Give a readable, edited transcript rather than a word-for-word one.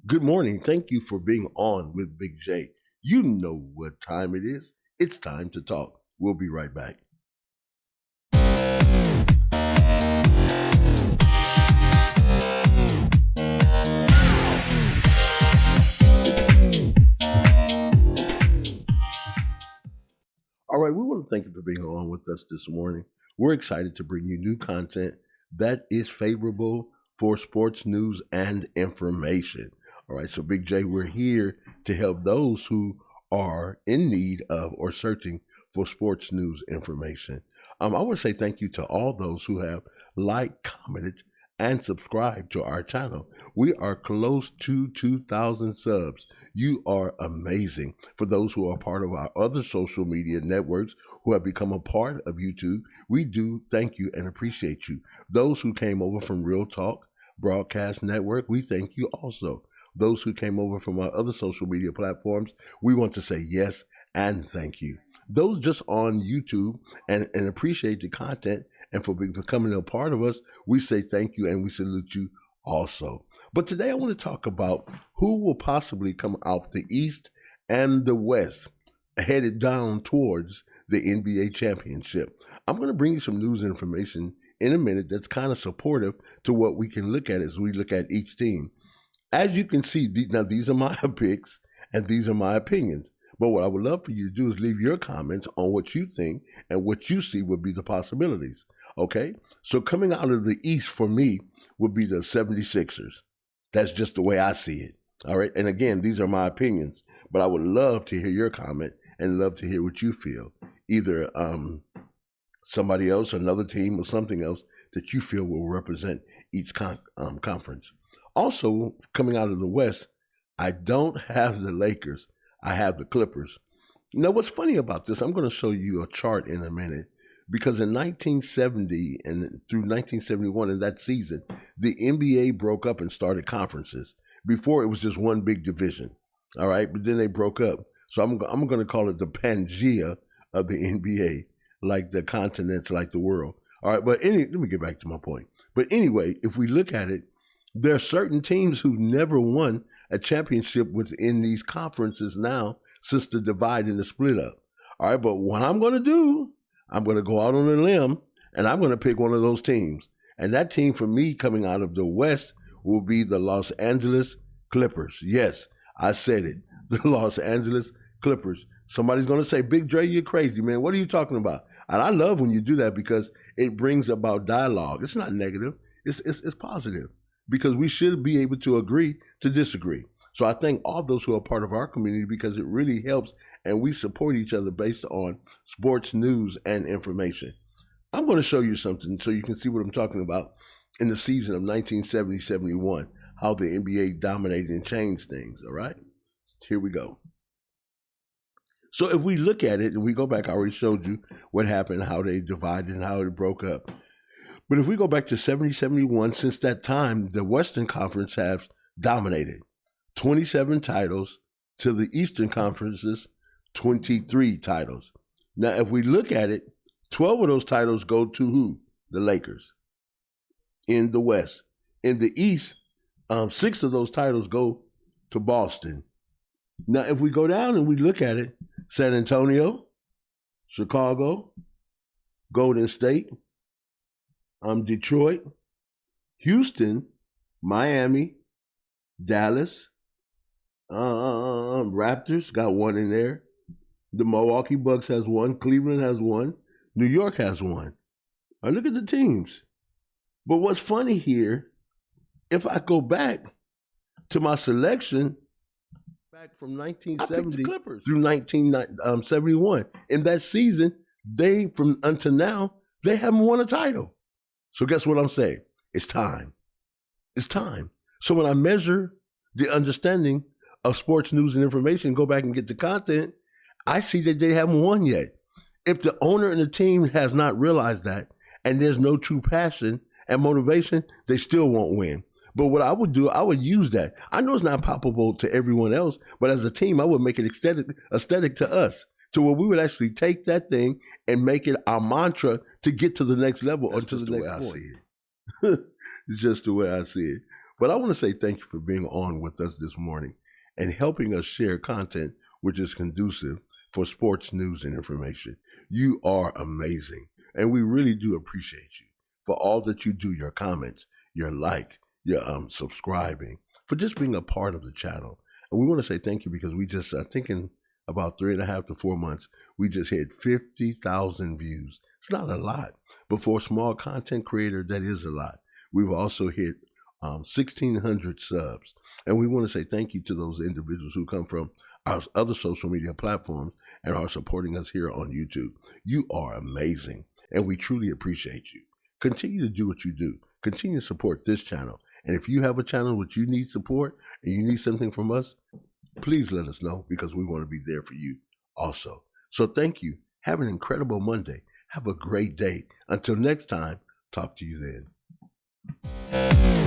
Good morning. Thank you for being on with Big J. You know what time it is. It's time to talk. We'll be right back. All right, we want to thank you for being on with us this morning. We're excited to bring you new content that is favorable for sports news and information. All right, so Big J, we're here to help those who are in need of or searching for sports news information. I want to say thank you to all those who have liked, commented, and subscribed to our channel. We are close to 2,000 subs. You are amazing. For those who are part of our other social media networks who have become a part of YouTube, we do thank you and appreciate you. Those who came over from Real Talk Broadcast Network, we thank you also. Those who came over from our other social media platforms, we want to say yes and thank you. Those just on YouTube and appreciate the content and for becoming a part of us, we say thank you and we salute you also. But today I want to talk about who will possibly come out the East and the West headed down towards the NBA championship. I'm going to bring you some news information in a minute that's kind of supportive to what we can look at as we look at each team. As you can see, now these are my picks and these are my opinions. But what I would love for you to do is leave your comments on what you think and what you see would be the possibilities. Okay? So coming out of the East for me would be the 76ers. That's just the way I see it. All right? And again, these are my opinions. But I would love to hear your comment and love to hear what you feel. Either somebody else, another team, or something else that you feel will represent each conference. Also, coming out of the West, I don't have the Lakers. I have the Clippers. Now, what's funny about this, I'm going to show you a chart in a minute, because in 1970 and through 1971, in that season, the NBA broke up and started conferences. Before, it was just one big division, all right? But then they broke up. So I'm going to call it the Pangea of the NBA, like the continents, like the world. All right, but let me get back to my point. But anyway, if we look at it, there are certain teams who never won a championship within these conferences now since the divide and the split up. All right, but what I'm going to do, I'm going to go out on a limb and I'm going to pick one of those teams. And that team for me coming out of the West will be the Los Angeles Clippers. Yes, I said it. The Los Angeles Clippers. Somebody's going to say, Big Dre, you're crazy, man. What are you talking about? And I love when you do that because it brings about dialogue. It's not negative. It's positive. Because we should be able to agree to disagree. So I thank all those who are part of our community because it really helps and we support each other based on sports news and information. I'm going to show you something so you can see what I'm talking about in the season of 1970-71, how the NBA dominated and changed things, all right? Here we go. So if we look at it and we go back, I already showed you what happened, how they divided and how it broke up. But if we go back to 70-71, since that time, the Western Conference has dominated. 27 titles to the Eastern Conference's 23 titles. Now, if we look at it, 12 of those titles go to who? The Lakers in the West. In the East, 6 of those titles go to Boston. Now, if we go down and we look at it, San Antonio, Chicago, Golden State, Detroit, Houston, Miami, Dallas, Raptors got one in there. The Milwaukee Bucks has one. Cleveland has one. New York has one. Now look at the teams. But what's funny here, if I go back to my selection, back from 1970 through 1971, in that season, until now, they haven't won a title. So guess what I'm saying? It's time. It's time. So when I measure the understanding of sports news and information, go back and get the content, I see that they haven't won yet. If the owner and the team has not realized that, and there's no true passion and motivation, they still won't win. But what I would do, I would use that. I know it's not palpable to everyone else, but as a team, I would make it aesthetic to us. To where we would actually take that thing and make it our mantra to get to the next level or to the next point. It's just the way I see it. But I want to say thank you for being on with us this morning and helping us share content which is conducive for sports news and information. You are amazing, and we really do appreciate you for all that you do, your comments, your like, your subscribing, for just being a part of the channel. And we want to say thank you because we just, I think in about 3.5 to 4 months, we just hit 50,000 views. It's not a lot, but for a small content creator, that is a lot. We've also hit 1,600 subs. And we want to say thank you to those individuals who come from our other social media platforms and are supporting us here on YouTube. You are amazing, and we truly appreciate you. Continue to do what you do. Continue to support this channel. And if you have a channel which you need support and you need something from us, please let us know because we want to be there for you also. So thank you. Have an incredible Monday. Have a great day. Until next time, talk to you then.